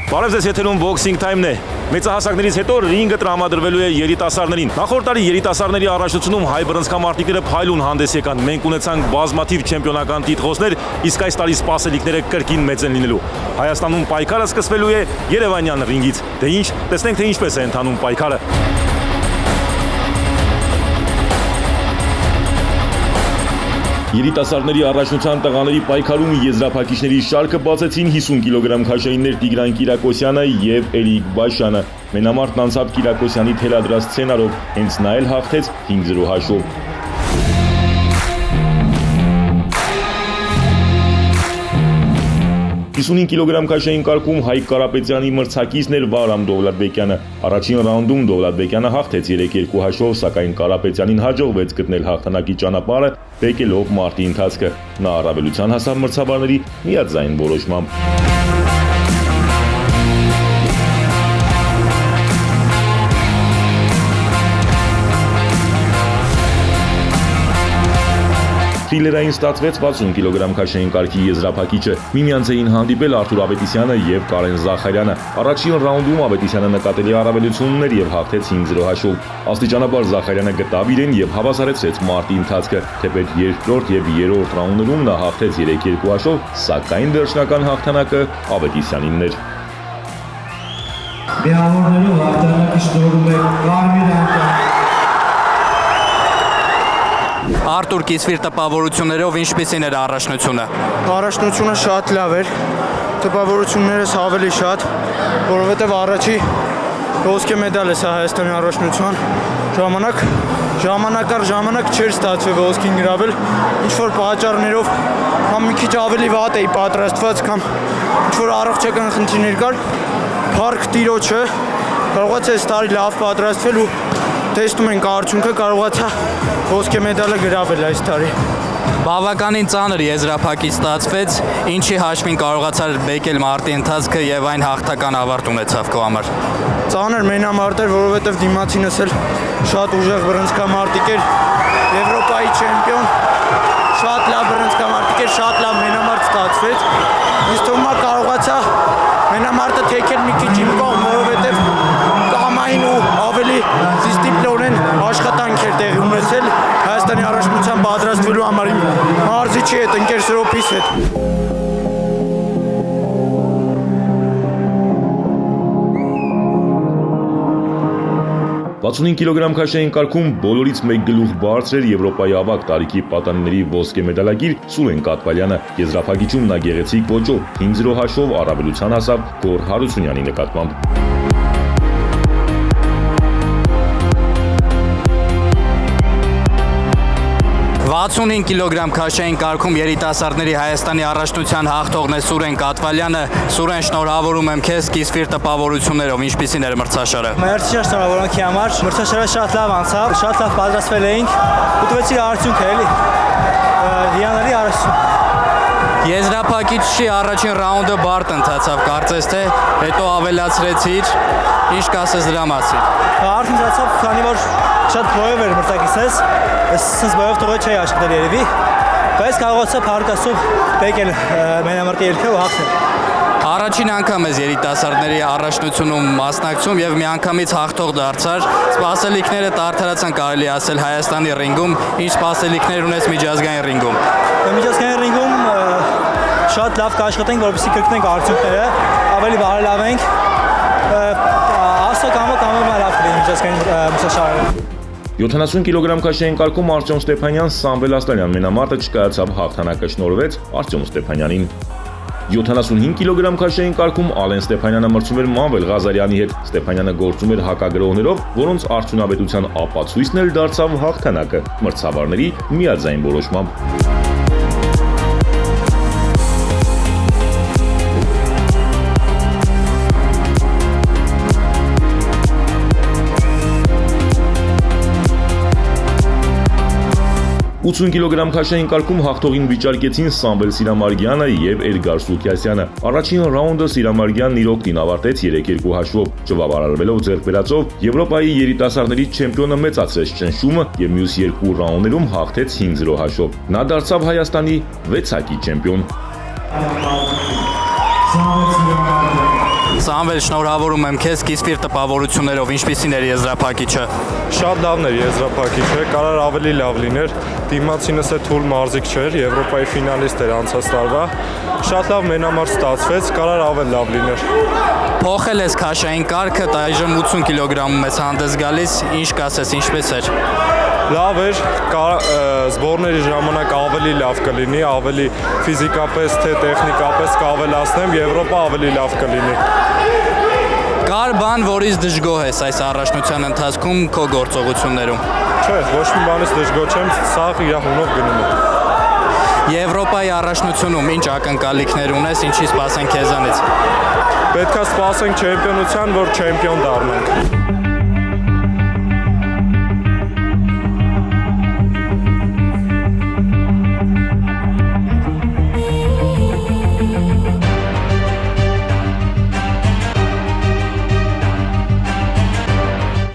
Բարև ձեզ, եթերում Boxing Time-ն է։ Մեծահասակներից հետո ռինգը տրամադրվելու է երիտասարդներին։ Նախորդ տարի երիտասարդների առաջնությունում հայ բռնցքամարտիկները փայլուն հանդես եկան։ Մենք ունեցանք բազմաթիվ չեմպիոնական տիտղոսներ, իսկ այս տարի սպասելիքները կրկին մեծ են լինելու։ Հայաստանում պայքարը սկսվելու է Երևանյան ռինգից։ Դե ինչ, տեսնենք թե ինչպես է ընթանում պայքարը։ Երիտասարդների առաջնության տղաների պայքարում եզրափակիչների շարքը բացեցին 50 կիլոգրամ քաշայիններ Տիգրան Կիրակոսյանը եւ Էրիկ Բաշյանը։ Մենամարտն անցավ Կիրակոսյանի թելադրած սցենարով, հենց նա էլ հաղթեց 5-0 հաշվով։ 55 կիլոգրամ քաշային կարգում Հայկ Կարապետյանի մրցակիցն էր Վարամ Դովլատբեկյանը։ Առաջին ռաունդում Դովլատբեկյանը հաղթեց 3-2 հաշվով, սակայն Կարապետյանին հաջողվեց գտնել հաղթանակի ճանապարհը, բեկելով մարտի ընթացքը։ Նա առավելության հասավ մրցավարների միաձայն որոշմամբ։ Թրիլերային ստացվեց 60 կիլոգրամ քաշային կարգի եզրափակիչը։ Միմյանց էին հանդիպել Արթուր Ավետիսյանը եւ Կարեն Զախարյանը։ Առաջին ռաունդում Ավետիսյանը նկատելի առավելություն ուներ եւ հաղթեց 5-0 հաշվով։ Աստիճանաբար Զախարյանը գտավ իրեն եւ հավասարեցրեց մարտի ընթացքը։ Թեպետ երկրորդ եւ երրորդ ռաունդերում նա հաղթեց 3-2 հաշվով, սակայն վերջնական հաղթանակը Ավետիսյանինն էր։ Միավորներով հաղթանակի շնորհում է Կարմիր Անկյան։ Արտուր Կիսվիր տպավորություններով ինչպիսին էր առաջնությունը։ Առաջնությունը շատ լավ էր, տպավորություններս ավելի շատ, որովհետև առաջի ոսկե մեդալ է սա Հայաստանի առաջնության ժամանակ առ ժամանակ չէր ստացվել ոսկին գրավել, ինչ-որ պատճառներով կամ մի քիչ ավելի վատ էի պատրաստված, կամ ինչ-որ առողջական խնդիրներ կար, փառք Տիրոջը կարողացա այս տարի լավ պատրաստվել ու տեսնում ենք արդյունքը, կարողացա ոսկե մեդալը գրավել այս տարի։ Բավականին ծանր եզրափակիչ ստացվեց, ինչի հաշվին կարողացար բեկել մարտի ընթացքը եւ այն հաղթական ավարտ ունեցավ քո համար։ Ծանր մենամարտ էր, որովհետև դիմացինս էլ շատ ուժեղ բռնցքամարտիկ էր, Եվրոպայի չեմպիոն, շատ լավ բռնցքամարտիկ էր, շատ լավ մենամարտ ստացվեց։ Ինձ թվում է կարողացա մենամարտը թեքել մի քիչ իմ կողմ, որովհետև կամային ու ավելի դիսցիպլինորեն աշխատանք էր տեղի ունեցել Հայաստանի առաջնության պատրաստվելու համար իմ մարզիչի հետ, ընկեր Սրոփիս հետ։ 65 կիլոգրամ քաշային կարգում բոլորից մեկ գլուխ բարձր էր Եվրոպայի ավագ տարիքի պատանիների ոսկե մեդալագիր Սուրեն Կատվալյանը։ Եզրափակիչում նա գեղեցիկ ոճով 5-0 հաշվով առավելության հասավ Գոր Հարությունյանի նկատմամբ։ 65 կիլոգրամ քաշային կարգում երիտասարդների Հայաստանի առաջնության հաղթողն է Սուրեն Կատվալյանը։ Սուրեն, շնորհավորում եմ քեզ Կիսվիր տպավորություններով, ինչպիսին էր մրցաշարը։ Մերսի շնորհավորանքի համար, մրցաշարը շատ լավ անցավ, շատ լավ պատրաստվել էինք, ուտվեցի արդյունքը էլի։ Հիանալի առաջություն։ Եզրափակիչի առաջին ռաունդը բարդ ընթացավ, կարծես թե, հետո ավելացրեցիր, ինչ կասես դրա մասին։ Բարդ ընթացավ, քանի որ շատ բոյով էր մրցակիցս, ես բոյով տղոյ չէի աշխատել երևի, բայց կարողացա փառկասով բեկել մենամարտի ելքը ու հաղթել։ Առաջին անգամ ես երիտասարդների առաջնությունում մասնակցում եւ միանգամից հաղթող դարձար։ Սպասելիքները տարթարացան, կարելի ասել, Հայաստանի ռինգում, ինչ սպասելիքներ ունես միջազգային ռինգում։ Միջազգային ռինգում շատ լավ կաշխատենք, որպեսզի կրկնենք արդյունքները, ավելի բարելավենք։ Աստղ կամ լավ կլինի միջազգային մրցաշարերը։ 70 կիլոգրամ քաշային կարգում Արտյոմ Ստեփանյան Սամվել Ասլանյան մենամարտը չկայացավ, հաղթանակը շնորհվեց Արտյոմ Ստեփանյանին։ 75 կիլոգրամ քաշային կարգում Ալեն Ստեփանյանը մրցում էր Մանվել Ղազարյանի հետ։ Ստեփանյանը գործում էր հակագրողներով, որոնց արդյունավետության ապացույցն էլ դարձավ հաղթանակը մրցավարների միաձայն որոշմամբ։ «80 կիլոգրամ քաշային կարգում հաղթողին վիճարկեցին Սամվել Սիրամարգյանը եւ Էդգար Սուքյասյանը։ Առաջին ռաունդը Սիրամարգյանն իր օգտին ավարտեց 3-2 հաշվով, ճվավարարվելով ձեռք բերածով Եվրոպայի երիտասարդների չեմպիոնը մեծացրեց ճնշումը եւ մյուս երկու ռաունդերում հաղթեց 5-0 հաշվով։ Նա դարձավ Հայաստանի 6-ակի չեմպիոն։ Սամվել, շնորհավորում եմ քեզ կիսվիր տպավորություններով, ինչպիսին էր եզրափակիչը։ Շատ լավն էր եզրափակիչը, կարար ավելի լավ լիներ, դիմացինս է թույլ մարզիկ չէր, Եվրոպայի ֆինալիստ էր անցած տարվա, շատ լավ մենամարտ ստացվեց, կարար ավելի լավ լիներ։ Փոխել ես քաշային կարգը, այժմ 80 կիլոգրամում ես հանդես գալիս, ինչ կասես, ինչպես էր։ Լավ էր, զբորների ժամանակ ավելի լավ կլինի, ավելի ֆիզիկապես թե տեխնիկապես կավելացնեմ, Եվրոպա ավելի լավ կլինի։ Կար բան, որից դժգոհ ես այս առաջնության ընթացքում քո գործողություններում։ Չէ, ոչ մի բանից դժգոհ չեմ, սաղ իր հունով գնում է։ Եվրոպայի առաջնությունում ինչ ակնկալիքներ ունես, ինչի սպասենք քեզանից։ Պետք է սպասենք չեմպիոնության, որ չեմպիոն դառնանք։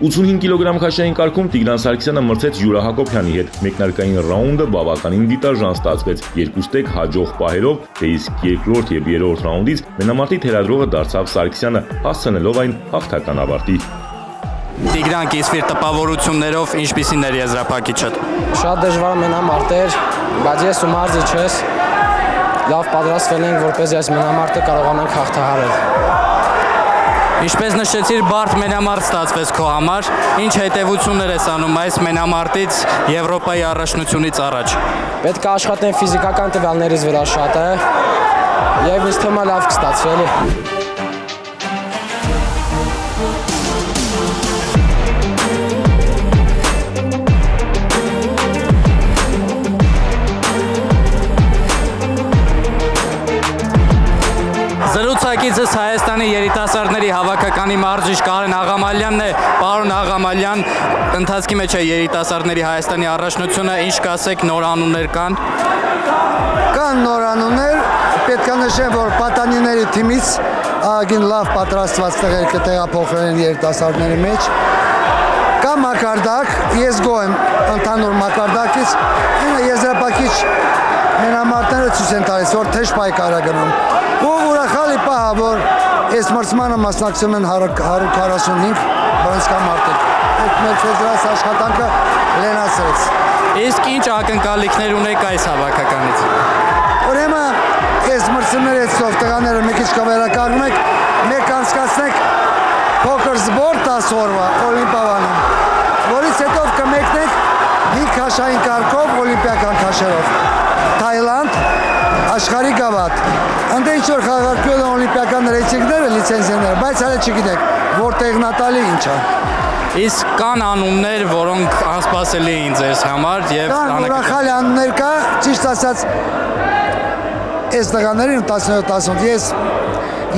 «85 կիլոգրամ քաշային կարգում Տիգրան Սարգսյանը մրցեց Յուրա Հակոբյանի հետ։ Մեկնարկային ռաունդը բավականին դիտարժան ստացվեց։ 2-1 հաջող պահերով, թե իսկ երկրորդ եւ երրորդ ռաունդից մենամարտի թելադրողը դարձավ Սարգսյանը, հասցնելով այն հաղթական ավարտի։ Տիգրան, կիսվիր տպավորություններով, ինչպիսին էր եզրափակիչը։ Շատ դժվար մենամարտ էր, բայց ես ու մարզիչ ես լավ պատրաստվել ենք, որպեսզի այս մենամարտը կարողանանք հաղթահարել։ Ինչպես նշեցիր, բարդ մենամարտ ստացվեց քո համար, ինչ հետևություններ ես անում այս մենամարտից Եվրոպայի առաջնությունից առաջ։ Պետք է աշխատեն ֆիզիկական տվյալներից վրա շատ է եւ ինձ թվում է լավ կստացվի էլի։ Զրուցակիցս Հայաստանի երիտասարդների հավաքականի մարզիչ Կարեն Աղամալյանն է։ Պարոն Աղամալյան, ընթացքի մեջ է երիտասարդների Հայաստանի առաջնությունը, ինչ կասեք, նոր անուններ կան։ Կան նոր անուններ, պետք է նշեմ, որ պատանիների թիմից ագին լավ պատրաստված տղեր կտեղափոխվել են երիտասարդների մեջ։ Կա մակարդակ, ես գոհ եմ ընդհանուր մակարդակից, եզրափակիչ մենամարտները ցույց են տալիս, որ թեժ պայքար է գնում։ Ու ուրախալի պահ է, որ այս մրցմանը մասնակցում են 145 բռնցքամարտիկ։ Այդ մեր ֆեդերացիա աշխատանքը լենացրեց։ Իսկ ինչ ակնկալիքներ ունեք այս հավաքականից։ Ուրեմն այս մրցումների հետո տղաները մի քիչ կվերականգնում եք, մեկ անցկացնեք փոքր զբոր 10 օրվա օլիմպիադանում, որից հետո կմեկնեք 5 քաշային կարգով օլիմպիական քաշերով։ Թայլանդ, աշխարհի գավաթ։ Անդե ինչ որ խաղարկվել են օլիմպիական ռեյտինգները, լիցենզիաները, բայց հələ չգիտեք, որտեղն է տալի ինչ է։ Իսկ կան անուններ, որոնք անսպասելի էին ձեզ համար եւ ուրախալի անուններ կա, ճիշտ ասած, այս տղաներին 17-18 ես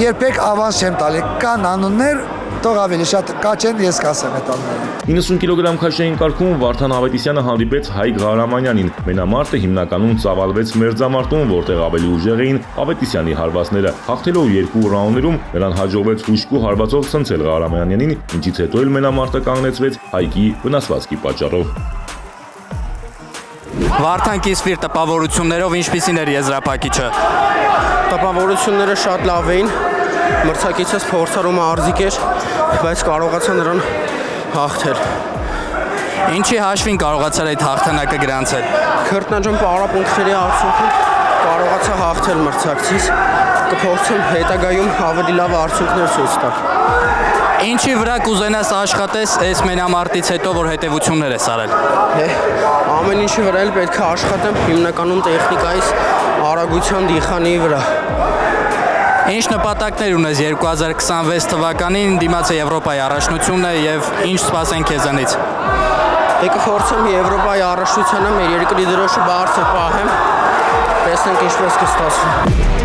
երբեք ավանս չեմ տալի։ Կան անուններ, թող ավելի շատ կաչեն, ես կասեմ այդ անունները։ 90 կիլոգրամ քաշային կարգում Վարդան Ավետիսյանը հանդիպեց Հայկ Ղարամանյանին։ Մենամարտը հիմնականում ծավալվեց մերձամարտում, որտեղ ավելի ուժեղ էին Ավետիսյանի հարվածները։ Հաղթելով 2 ռաունդերում նրան հաջողվեց հուշկու հարվածով ցնցել Ղարամանյանին, ինչից հետո էլ մենամարտը կանգնեցվեց Հայկի վնասվածքի պատճառով։ Վարդան, կիսվիր տպավորություններով, ինչպիսին էր եզրափակիչը։ Տպավորությունները շատ լավ էին, մրցակիցս փորձառու մարզիկ էր, բայց կարողացա նրան հաղթել։ Ինչի հաշվին կարողացար այդ հաղթանակը գրանցել։ Քրտնաջան պարապունքտների արդյունքում կարողացա հաղթել մրցակցից, կփորձեմ հետագայում ավելի լավ արդյունքներ ցույց տալ։ Ինչի վրա կուզենաս աշխատես այս մենամարտից հետո, որ հետևություններ ես արել։ Ամեն ինչի վրա էլ պետք է աշխատեմ, հիմնականում տեխնիկայից արագության դիխանի վրա։ Ինչ նպատակներ ունես 2026 թվականին, դիմաց է Եվրոպայի առաջնությունը եւ ինչ սպասենք քեզանից։ Կփորձեմ Եվրոպայի առաջնությանը մեր երկրի դրոշը բարձր պահեմ, տեսնենք ինչպես կստացվի։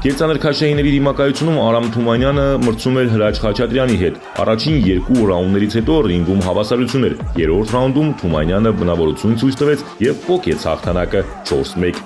Կերծանր քաշայինների դիմակայությունում Արամ Թումանյանը մրցում էր Հրաչ Խաչատրյանի հետ։ Առաջին 2 ռաունդներից հետո ռինգում հավասարություն էր։ Երրորդ ռաունդում Թումանյանը բնավորություն ցույց տվեց եւ փոկեց հաղթանակը 4-1։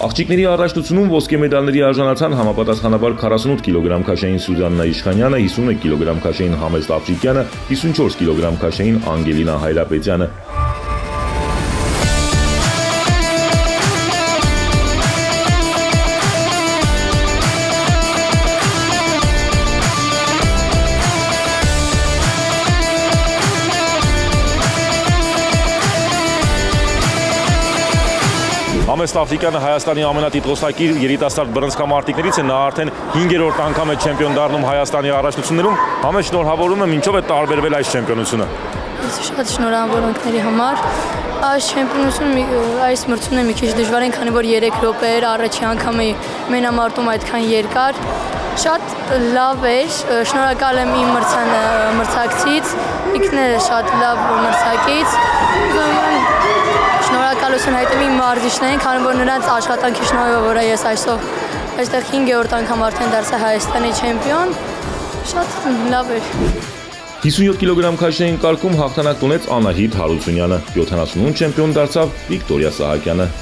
Աղջիկների առաջնությունում ոսկե մեդալների արժանացան համապատասխանաբար 48 կիլոգրամ քաշային Սուզաննա Իշխանյանը, 51 կիլոգրամ քաշային Համեստ Աֆրիկյանը, 54 կիլոգրամ քաշային Անգելինա Հայրապետյանը։ Համեստ Աֆրիկյանը Հայաստանի ամենատիտղոսակիր երիտասարդ բռնցքամարտիկներից է, նա արդեն 5-րդ անգամ է չեմպիոն դառնում Հայաստանի առաջնություններում։ Համեստ, շնորհավորում եմ, ինչով է տարբերվել այս չեմպիոնությունը։ Շատ շնորհավորանքների համար։ Այս չեմպիոնությունը, այս մրցումն է մի քիչ դժվար է, քանի որ 3 րոպե էր, առաջի անգամ է մենամարտում այդքան երկար։ Շատ լավ էր, շնորհակալ եմ իմ մրցակցից, ինքն է շատ լավ մրցակից։ Շնորհակալություն հայտնում իմ մարզիչներին, քանի որ նրանց աշխատանքի շնորհիվ որ ես այսօր այստեղ 5-րդ անգամ արդեն դարձա Հայաստանի չեմպիոն, շատ լավ էր։ 57 կիլոգրամ քաշային կարգում հաղթանակ տոնեց Անահիտ Հարությունյանը, 78 չեմպիոն դարձավ Վիկտորիա Սահակյանը։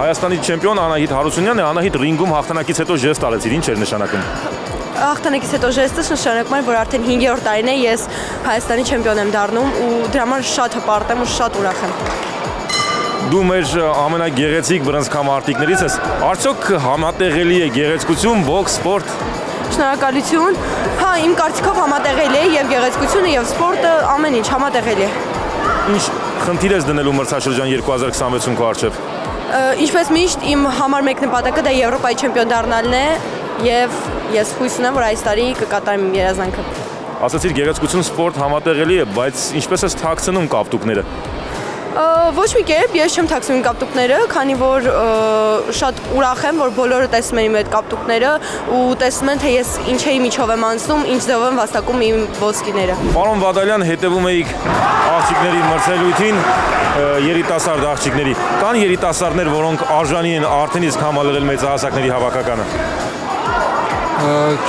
Հայաստանի չեմպիոն Անահիտ Հարությունյանն է, Անահիտ ռինգում հաղթանակից հետո ժեստ արեցիր, ինչ էր նշանակում։ Հաղթանակից հետո ժեստը նշանակում է, որ արդեն 5-րդ տարին է ես Հայաստանի չեմպիոն եմ դառնում ու դրա համար շատ հպարտ եմ ու շատ ուրախ եմ։ Դու մեր ամենագեղեցիկ բռնցքամարտիկներից ես, արդյոք համատեղելի է գեղեցկություն, բոքս, սպորտ։ Շնորհակալություն։ Հա, իմ կարծիքով համատեղելի է եւ գեղեցկությունը եւ սպորտը ամեն ինչ համատեղելի է։ Ինչ խնդիր ես դնելու մրցաշրջան 2026-ում քո առջև։ Ինչպես միշտ իմ համար մեկ նպատակը դա Եվրոպայի չեմպիոն դառնալն է եւ ես հույս ունեմ, որ այս տարի կկատարեմ իմ երազանքը։ Ասացիր գեղեցկություն սպորտ համատեղելի է, բայց ինչպես ես թաքցնում կապտուկները։ Ոչ մի կերպ ես չեմ թաքցնում կապտուկները, քանի որ շատ ուրախ եմ, որ բոլորը տեսնում են իմ այդ կապտուկները ու տեսնում են, թե ես ինչեի միջով եմ անցնում, ինչ ձևով եմ վաստակում իմ ոսկիները։ Պարոն Վադալյան, հետևում էիք աղջիկների մրցելույթին, երիտասարդ աղջիկների։ Կան երիտասարդներ, որոնք արժանի են արդեն իսկ համալրել մեծահասակների հավաքականը։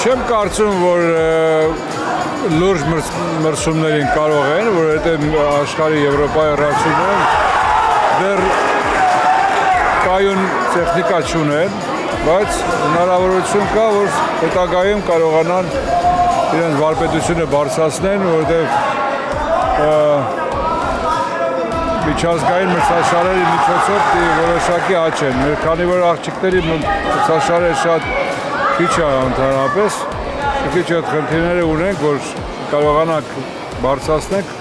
Չեմ կարծում, որ լուրջ մրցումներին կարող են, որովհետև աշխարհի Եվրոպայի առաջիններն դեռ կայուն տեխնիկա չունեն, բայց հնարավորություն կա, որ հետագայում կարողանան իրենց վարպետությունը բարձրացնեն, որովհետև միջազգային մրցաշարերի միջոցով որոշակի աճ են։ Քանի որ աղջիկների մրցաշարերը շատ քիչ է ընդհանրապես, քիչ այդ խնդիրները ունենք, որ կարողանանք բարձրացնենք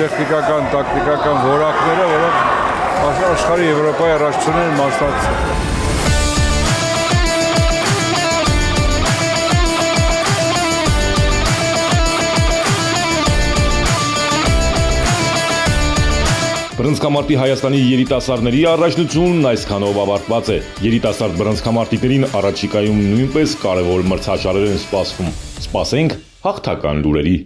տեխնիկական, տակտիկական որակները, որոնք աշխարհի Եվրոպայի առաջնություններին մասնակցում։ Բռնցքամարտի Հայաստանի երիտասարդների առաջնությունն այսքանով ավարտված է։ Երիտասարդ բռնցքամարտիկներին առաջիկայում նույնպես կարևոր մրցաշարեր են սպասվում։ Սպասենք հաղթական լուրերի։